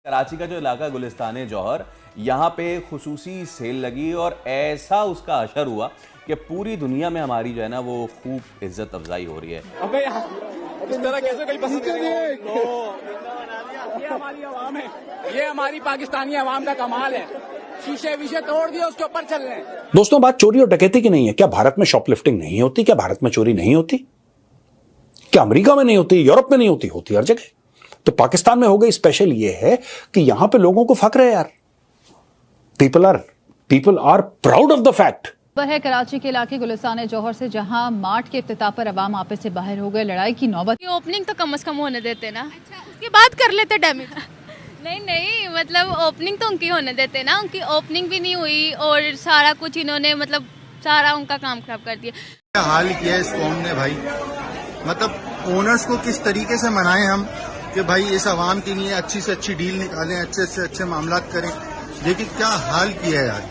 कराची का जो इलाका गुलिस्तान जौहर, यहाँ पे खुसूसी सेल लगी और ऐसा उसका असर हुआ कि पूरी दुनिया में हमारी जो है ना वो खूब इज्जत अफजाई हो रही है। अबे यार, इस तरह कैसे कोई पसंद करेगा? ये हमारी आवाम है, ये हमारी पाकिस्तानी आवाम का कमाल है। शीशे विशे तोड़ दिए, उसके ऊपर चल रहे हैं। दोस्तों, बात चोरी और डकैती की नहीं है। क्या भारत में शॉपलिफ्टिंग नहीं होती? क्या भारत में चोरी नहीं होती? क्या अमेरिका में नहीं होती? यूरोप में नहीं होती? होती हर जगह। तो पाकिस्तान में हो गई स्पेशल ये है कि यहां पे लोगों को फक्र है यार। People are proud of the fact. पर है कराची के इलाके गुलिस्तान जौहर से, जहां मार्ट के इफ्तिताह पर अवाम आपस से बाहर हो गए। लड़ाई की नौबत। ओपनिंग तो कम से कम होने देते ना। अच्छा, उसके बाद कर लेते डैमेज। नहीं, मतलब ओपनिंग तो उनकी होने देते ना। उनकी ओपनिंग भी नहीं हुई और सारा कुछ इन्होंने मतलब सारा उनका काम खराब कर दिया। क्या हाल किया है इस कौम ने भाई। मतलब ओनर्स को किस तरीके से मनाएं हम कि भाई इस आवाम के लिए अच्छी से अच्छी डील निकालें, अच्छे से अच्छे मामलात करें। लेकिन क्या हाल किया है यार।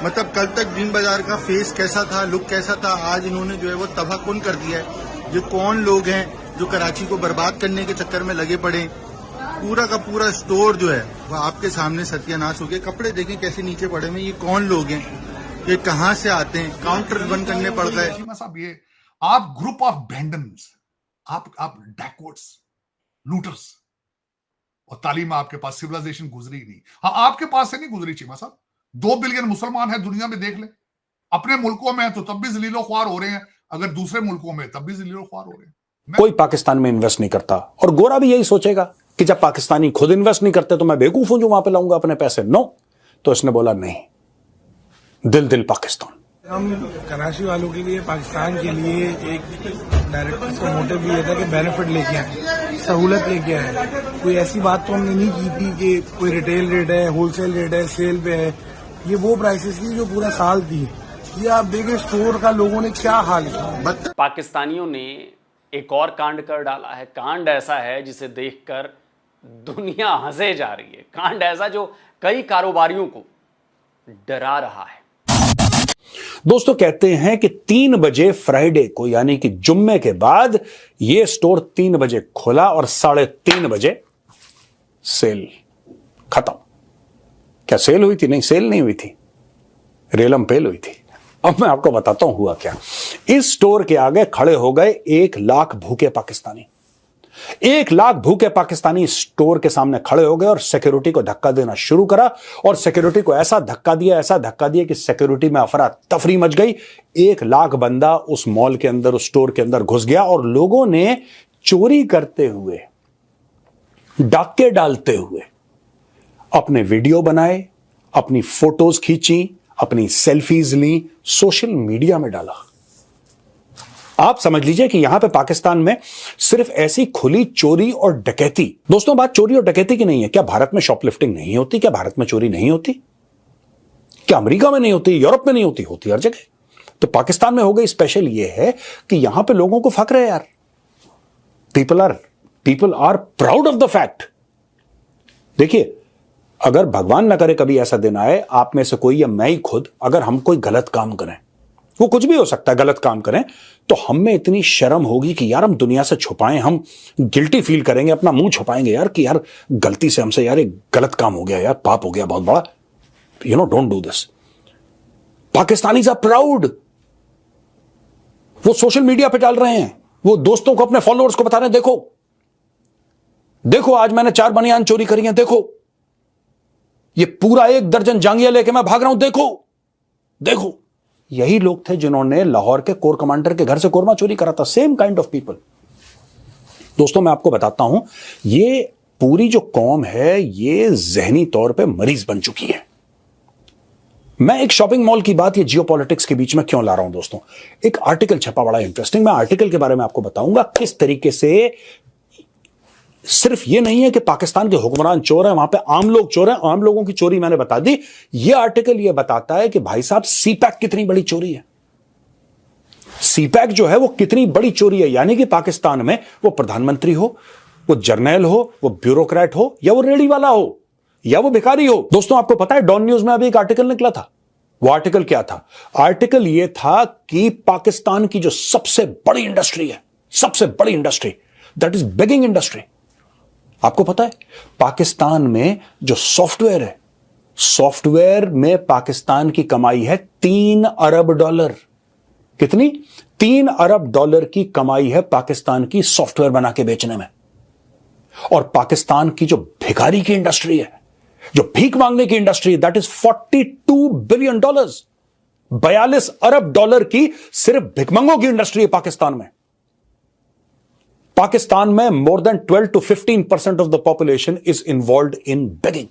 मतलब कल तक ग्रीन बाजार का फेस कैसा था, लुक कैसा था, आज इन्होंने जो है वो तबाहकुन कर दिया है। ये कौन लोग हैं जो कराची को बर्बाद करने के चक्कर में लगे पड़े। पूरा का पूरा स्टोर जो है वो आपके सामने सत्यानाश हो गया। कपड़े देखें कैसे नीचे पड़े हुए। ये कौन लोग हैं, ये कहाँ से आते हैं, काउंटर बंद करने पड़ गए। साहब, ये आप ग्रुप ऑफ बैंडन्स, आप बैकवर्ड्स लूटर्स, और तालीम आपके पास, सिविलाइजेशन गुजरी नहीं। हाँ, आपके पास से नहीं गुजरी चीमा साहब। 2 बिलियन मुसलमान है दुनिया में, देख ले। अपने मुल्कों में तो तब भी जलीलो ख्वार हो रहे हैं, अगर दूसरे मुल्कों में तब भी जलीलो ख्वार हो रहे हैं। कोई पाकिस्तान में इन्वेस्ट नहीं करता, और गोरा भी यही सोचेगा कि जब पाकिस्तानी खुद इन्वेस्ट नहीं करते तो मैं बेवकूफ हूं जो वहां पे लाऊंगा अपने पैसे। नो, तो इसने बोला नहीं, दिल पाकिस्तान। हम कराची वालों के लिए, पाकिस्तान के लिए एक डायरेक्ट इसका मोटिव भी ये था कि बेनिफिट लेके आए, सहूलत लेके आए। कोई ऐसी बात तो हमने नहीं की थी कि कोई रिटेल रेट है, होलसेल रेट है, सेल पे है। ये वो प्राइसेस थी जो पूरा साल थी। ये आप देखें स्टोर का लोगों ने क्या हाल किया। पाकिस्तानियों ने एक और कांड कर डाला है। कांड ऐसा है जिसे देखकर दुनिया हंसे जा रही है। कांड ऐसा जो कई कारोबारियों को डरा रहा है। दोस्तों, कहते हैं कि 3 बजे फ्राइडे को, यानी कि जुम्मे के बाद, यह स्टोर 3 बजे खुला और 3:30 बजे सेल खत्म। क्या सेल हुई थी? नहीं, सेल नहीं हुई थी, रेलम पेल हुई थी। अब मैं आपको बताता हूं हुआ क्या। इस स्टोर के आगे खड़े हो गए 1 लाख भूखे पाकिस्तानी। 1 लाख भूखे पाकिस्तानी स्टोर के सामने खड़े हो गए और सिक्योरिटी को धक्का देना शुरू करा। और सिक्योरिटी को ऐसा धक्का दिया कि सिक्योरिटी में अफरा तफरी मच गई। 1 लाख बंदा उस मॉल के अंदर, उस स्टोर के अंदर घुस गया और लोगों ने चोरी करते हुए, डाके डालते हुए अपने वीडियो बनाए, अपनी फोटोज खींची, अपनी सेल्फीज ली, सोशल मीडिया में डाला। आप समझ लीजिए कि यहां पे पाकिस्तान में सिर्फ ऐसी खुली चोरी और डकैती। दोस्तों, बात चोरी और डकैती की नहीं है। क्या भारत में शॉपलिफ्टिंग नहीं होती? क्या भारत में चोरी नहीं होती? क्या अमेरिका में नहीं होती? यूरोप में नहीं होती? होती हर जगह। तो पाकिस्तान में हो गई स्पेशल ये है कि यहां पे लोगों को फक्र है यार। People are proud of the fact. देखिए, अगर भगवान ना करे कभी ऐसा दिन आए, आप में से कोई या मैं ही खुद, अगर हम कोई गलत काम करें, वो कुछ भी हो सकता है, गलत काम करें, तो हम में इतनी शर्म होगी कि यार हम दुनिया से छुपाएं, हम गिल्टी फील करेंगे, अपना मुंह छुपाएंगे यार कि यार गलती से हमसे यार एक गलत काम हो गया, यार पाप हो गया बहुत बड़ा, don't do this. Pakistanis are proud. वो सोशल मीडिया पे डाल रहे हैं, वो दोस्तों को, अपने फॉलोअर्स को बता रहे हैं, देखो आज मैंने 4 बनियान चोरी करी हैं, देखो ये पूरा 1 दर्जन जांगिया लेके मैं भाग रहा हूं, देखो। यही लोग थे जिन्होंने लाहौर के कोर कमांडर के घर से कोरमा चोरी करा था। Same kind of people. दोस्तों, मैं आपको बताता हूं, ये पूरी जो कौम है ये जहनी तौर पे मरीज बन चुकी है। मैं एक शॉपिंग मॉल की बात ये जियोपॉलिटिक्स के बीच में क्यों ला रहा हूं दोस्तों? एक आर्टिकल छपा, बड़ा इंटरेस्टिंग। मैं आर्टिकल के बारे में आपको बताऊंगा किस तरीके से सिर्फ ये नहीं है कि पाकिस्तान के हुक्मरान चोर हैं, वहां पे आम लोग चोर हैं। आम लोगों की चोरी मैंने बता दी। यह आर्टिकल यह बताता है कि भाई साहब, सीपैक कितनी बड़ी चोरी है। सीपैक जो है वो कितनी बड़ी चोरी है। यानी कि पाकिस्तान में वो प्रधानमंत्री हो, वो जर्नैल हो, वो ब्यूरोक्रेट हो, या वो रेडी वाला हो, या वो भिखारी हो। दोस्तों, आपको पता है डॉन न्यूज में अभी एक आर्टिकल निकला था। वो आर्टिकल क्या था? आर्टिकल यह था कि पाकिस्तान की जो सबसे बड़ी इंडस्ट्री है, दैट इज बेगिंग इंडस्ट्री, आपको पता है पाकिस्तान में जो सॉफ्टवेयर है, सॉफ्टवेयर में पाकिस्तान की कमाई है 3 अरब डॉलर। कितनी? 3 अरब डॉलर की कमाई है पाकिस्तान की सॉफ्टवेयर बना के बेचने में। और पाकिस्तान की जो भिखारी की इंडस्ट्री है, जो भीख मांगने की industry, that is $42 billion. 42 Arab dollar की सिर्फ भिखमंगों की इंडस्ट्री है पाकिस्तान में। पाकिस्तान में more than 12 to 15% of the population is involved in begging.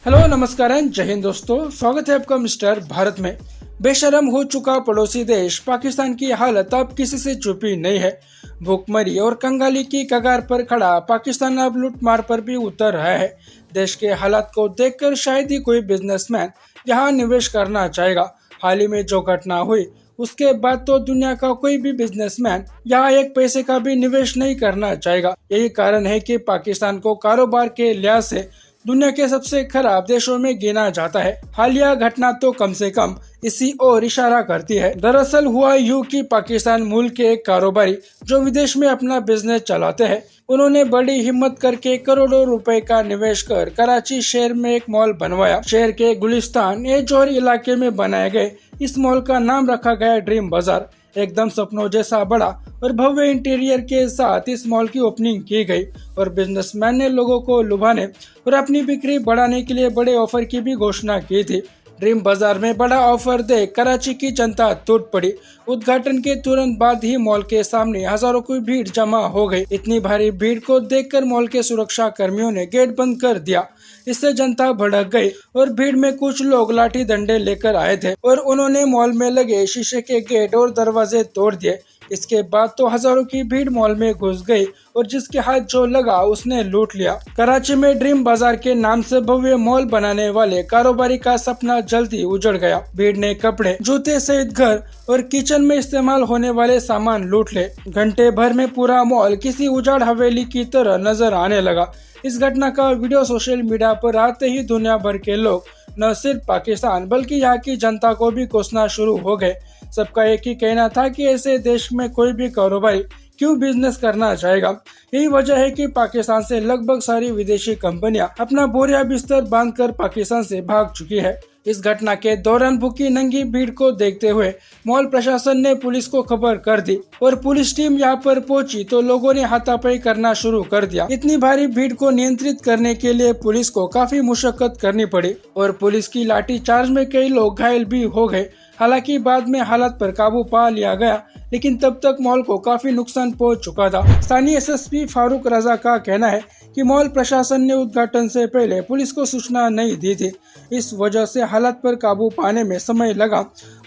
Hello, नमस्कार, जय हिंद दोस्तों, स्वागत है आपका मिस्टर भारत में। बेशरम हो चुका पड़ोसी देश पाकिस्तान की हालत अब किसी से छुपी नहीं है। भूखमरी और कंगाली की कगार पर खड़ा पाकिस्तान अब लूटमार पर भी उतर रहा है। देश के हालात को देखकर शायद ही कोई बिजनेसमैन यहाँ निवेश करना चाहेगा। हाल ही में जो घटना हुई उसके बाद तो दुनिया का कोई भी बिजनेसमैन यहाँ एक पैसे का भी निवेश नहीं करना चाहेगा। यही कारण है कि पाकिस्तान को कारोबार के लिहाज से दुनिया के सबसे खराब देशों में गिना जाता है। हालिया घटना तो कम से कम इसी ओर इशारा करती है। दरअसल हुआ यूं कि पाकिस्तान मूल के एक कारोबारी जो विदेश में अपना बिजनेस चलाते हैं, उन्होंने बड़ी हिम्मत करके करोड़ों रुपए का निवेश कर कराची शहर में एक मॉल बनवाया। शहर के गुलिस्तान ए जौहर इलाके में बनाए गए इस मॉल का नाम रखा गया ड्रीम बाजार। एकदम सपनों जैसा बड़ा और भव्य इंटीरियर के साथ इस मॉल की ओपनिंग की गई और बिजनेसमैन ने लोगों को लुभाने और अपनी बिक्री बढ़ाने के लिए बड़े ऑफर की भी घोषणा की थी। ड्रीम बाजार में बड़ा ऑफर देख कराची की जनता टूट पड़ी। उद्घाटन के तुरंत बाद ही मॉल के सामने हजारों की भीड़ जमा हो गई। इतनी भारी भीड़ को देखकर मॉल के सुरक्षा कर्मियों ने गेट बंद कर दिया। इससे जनता भड़क गई और भीड़ में कुछ लोग लाठी डंडे लेकर आए थे और उन्होंने मॉल में लगे शीशे के गेट और दरवाजे तोड़ दिए। इसके बाद तो हजारों की भीड़ मॉल में घुस गई और जिसके हाथ जो लगा उसने लूट लिया। कराची में ड्रीम बाजार के नाम से भव्य मॉल बनाने वाले कारोबारी का सपना जल्दी उजड़ गया। भीड़ ने कपड़े, जूते सहित घर और किचन में इस्तेमाल होने वाले सामान लूट ले। घंटे भर में पूरा मॉल किसी उजाड़ हवेली की तरह नजर आने लगा। इस घटना का वीडियो सोशल मीडिया पर आते ही दुनिया भर के लोग न सिर्फ पाकिस्तान बल्कि यहाँ की जनता को भी कोसना शुरू हो गए। सबका एक ही कहना था कि ऐसे देश में कोई भी कारोबारी क्यों बिजनेस करना चाहेगा। यही वजह है कि पाकिस्तान से लगभग सारी विदेशी कंपनियां अपना बोरिया बिस्तर बांधकर पाकिस्तान से भाग चुकी है। इस घटना के दौरान भूखी नंगी भीड़ को देखते हुए मॉल प्रशासन ने पुलिस को खबर कर दी और पुलिस टीम यहाँ पर पहुंची तो लोगों ने हाथापाई करना शुरू कर दिया। इतनी भारी भीड़ को नियंत्रित करने के लिए पुलिस को काफी मुशक्कत करनी पड़ी और पुलिस की लाठी चार्ज में कई लोग घायल भी हो गए। हालांकि बाद में हालात पर काबू पा लिया गया, लेकिन तब तक मॉल को काफी नुकसान पहुंच चुका था। स्थानीय एसएसपी फारूक रजा का कहना है कि मॉल प्रशासन ने उद्घाटन से पहले पुलिस को सूचना नहीं दी थी। इस वजह से हालात पर काबू पाने में समय लगा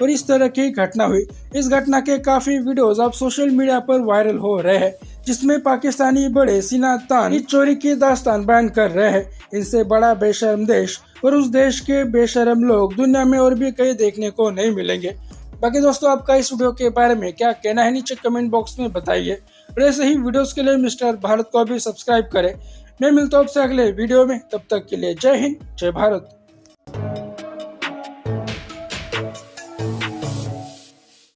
और इस तरह की घटना हुई। इस घटना के काफी वीडियोस अब सोशल मीडिया पर वायरल हो रहे हैं, जिसमें पाकिस्तानी बड़े सीना तान इस चोरी की दास्तान बयान कर रहे हैं। इनसे बड़ा बेशर्म देश और उस देश के बेशर्म लोग दुनिया में और भी कहीं देखने को नहीं मिलेंगे। बाकी दोस्तों, आपका इस वीडियो के बारे में क्या कहना है नीचे कमेंट बॉक्स में बताइए और ऐसे ही वीडियोस के लिए मिस्टर भारत को भी सब्सक्राइब करें। मैं मिलता हूं आपसे अगले वीडियो में, तब तक के लिए जय हिंद, जय भारत।